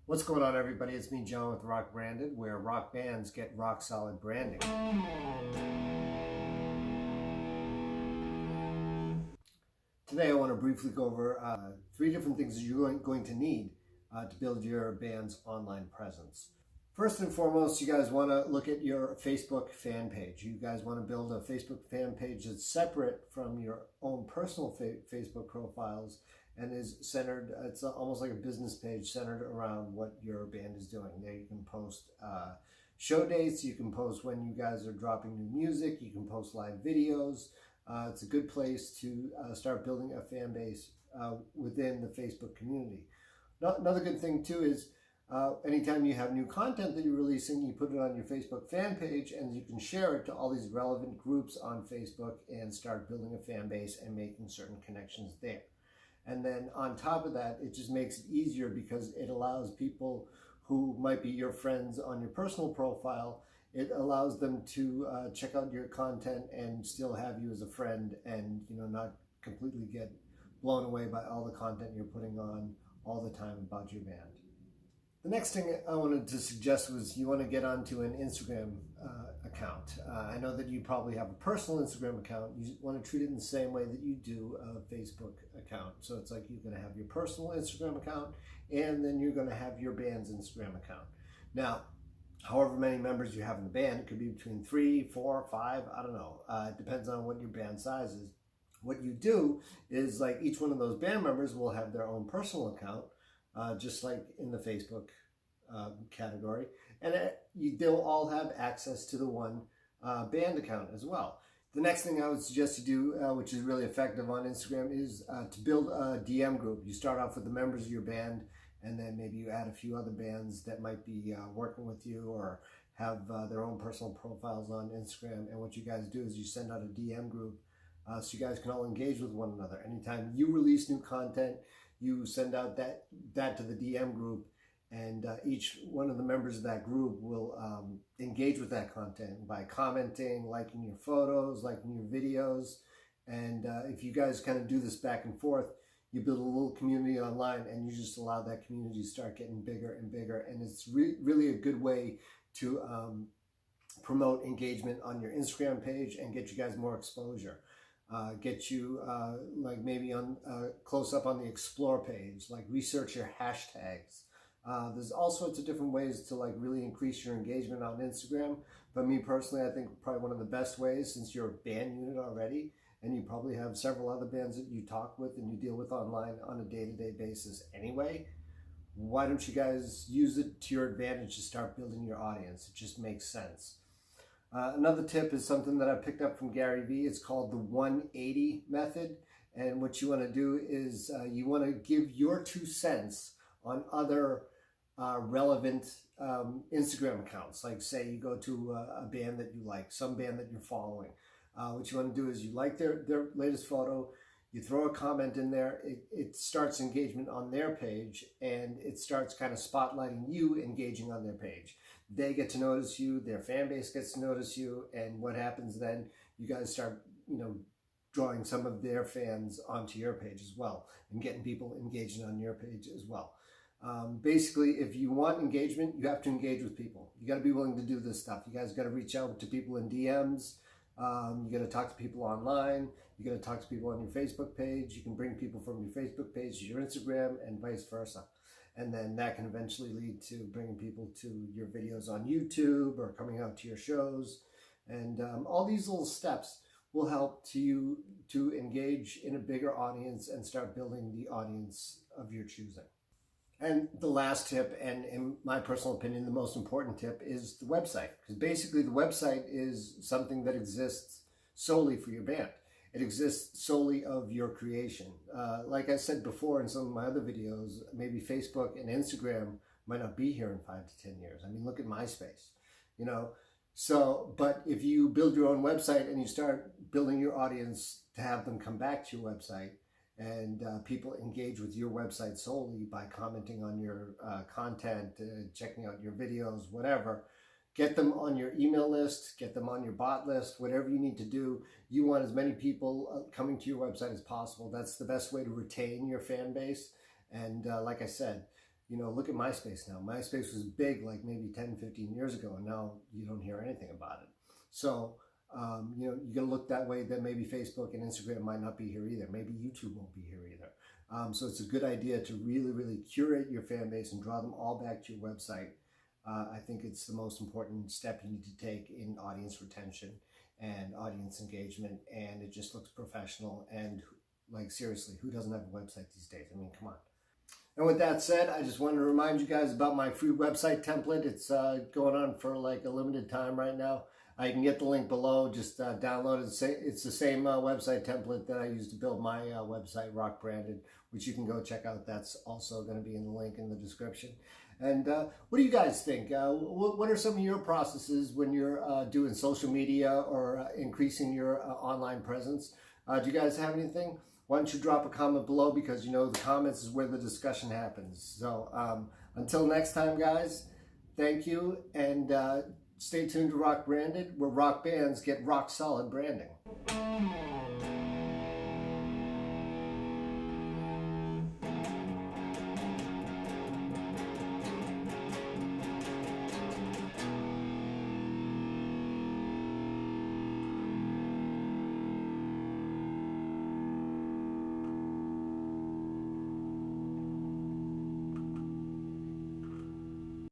What's going on, everybody? It's me, John, with RockBranded, where rock bands get rock solid branding. Today, I want to briefly go over 3 different things that you're going to need to build your band's online presence. First and foremost, you guys want to look at your Facebook fan page. You guys want to build a Facebook fan page that's separate from your own personal Facebook profiles and is centered, it's almost like a business page centered around what your band is doing. There you can post show dates, you can post when you guys are dropping new music, you can post live videos. It's a good place to start building a fan base within the Facebook community. Another good thing too is anytime you have new content that you're releasing, you put it on your Facebook fan page and you can share it to all these relevant groups on Facebook and start building a fan base and making certain connections there. And then on top of that, it just makes it easier because it allows people who might be your friends on your personal profile, it allows them to check out your content and still have you as a friend and not completely get blown away by all the content you're putting on all the time about your band. The next thing I wanted to suggest was you want to get onto an Instagram account. I know that you probably have a personal Instagram account. You want to treat it in the same way that you do a Facebook account. So it's like you're going to have your personal Instagram account and then you're going to have your band's Instagram account. Now, however many members you have in the band, it could be between 3, 4, 5, I don't know. It depends on what your band size is. What you do is like each one of those band members will have their own personal account, just like in the Facebook category, and they'll all have access to the one band account as well. The next thing I would suggest to do, which is really effective on Instagram, is to build a DM group. You start off with the members of your band, and then maybe you add a few other bands that might be working with you or have their own personal profiles on Instagram. And what you guys do is you send out a DM group so you guys can all engage with one another. Anytime you release new content, you send out that to the DM group, and each one of the members of that group will engage with that content by commenting, liking your photos, liking your videos. And if you guys kind of do this back and forth, you build a little community online and you just allow that community to start getting bigger and bigger. And it's really a good way to promote engagement on your Instagram page and get you guys more exposure. Get you like maybe on close up on the explore page, like research your hashtags. There's all sorts of different ways to like really increase your engagement on Instagram. But me personally, I think probably one of the best ways, since you're a band unit already and you probably have several other bands that you talk with and you deal with online on a day-to-day basis anyway, why don't you guys use it to your advantage to start building your audience? It just makes sense. Another tip is something that I picked up from Gary Vee. It's called the 180 method. And what you want to do is you want to give your 2 cents on other relevant Instagram accounts. Like say you go to a band that you like, some band that you're following. What you want to do is you like their latest photo, you throw a comment in there, it starts engagement on their page, and it starts kind of spotlighting you engaging on their page. They get to notice you, their fan base gets to notice you, and what happens then, you guys start, drawing some of their fans onto your page as well, and getting people engaging on your page as well. Basically, if you want engagement, you have to engage with people. You got to be willing to do this stuff. You guys got to reach out to people in DMs. You got to talk to people online. You got to talk to people on your Facebook page. You can bring people from your Facebook page to your Instagram and vice versa. And then that can eventually lead to bringing people to your videos on YouTube or coming out to your shows. And all these little steps will help you to engage in a bigger audience and start building the audience of your choosing. And the last tip, and in my personal opinion, the most important tip, is the website. Because basically the website is something that exists solely for your band. It exists solely of your creation. Like I said before in some of my other videos, maybe Facebook and Instagram might not be here in 5 to 10 years. I mean, look at MySpace, So, but if you build your own website and you start building your audience to have them come back to your website, and people engage with your website solely by commenting on your content, checking out your videos, whatever, get them on your email list, get them on your bot list, whatever you need to do. You want as many people coming to your website as possible. That's the best way to retain your fan base. And like I said, You know, look at MySpace now. MySpace was big like maybe 10, 15 years ago, and now you don't hear anything about it. So, you know, you got to look that way. That maybe Facebook and Instagram might not be here either. Maybe YouTube won't be here either. So it's a good idea to really, really curate your fan base and draw them all back to your website. I think it's the most important step you need to take in audience retention and audience engagement, and it just looks professional. And like, seriously, who doesn't have a website these days? I mean, come on. And with that said, I just wanted to remind you guys about my free website template. It's going on for like a limited time right now. You can get the link below. Just download it. It's the same website template that I used to build my website, RockBranded, which you can go check out. That's also going to be in the link in the description. And what do you guys think? What are some of your processes when you're doing social media or increasing your online presence? Do you guys have anything? Why don't you drop a comment below, because you know the comments is where the discussion happens. So until next time, guys, thank you, and stay tuned to Rock Branded, where rock bands get rock solid branding.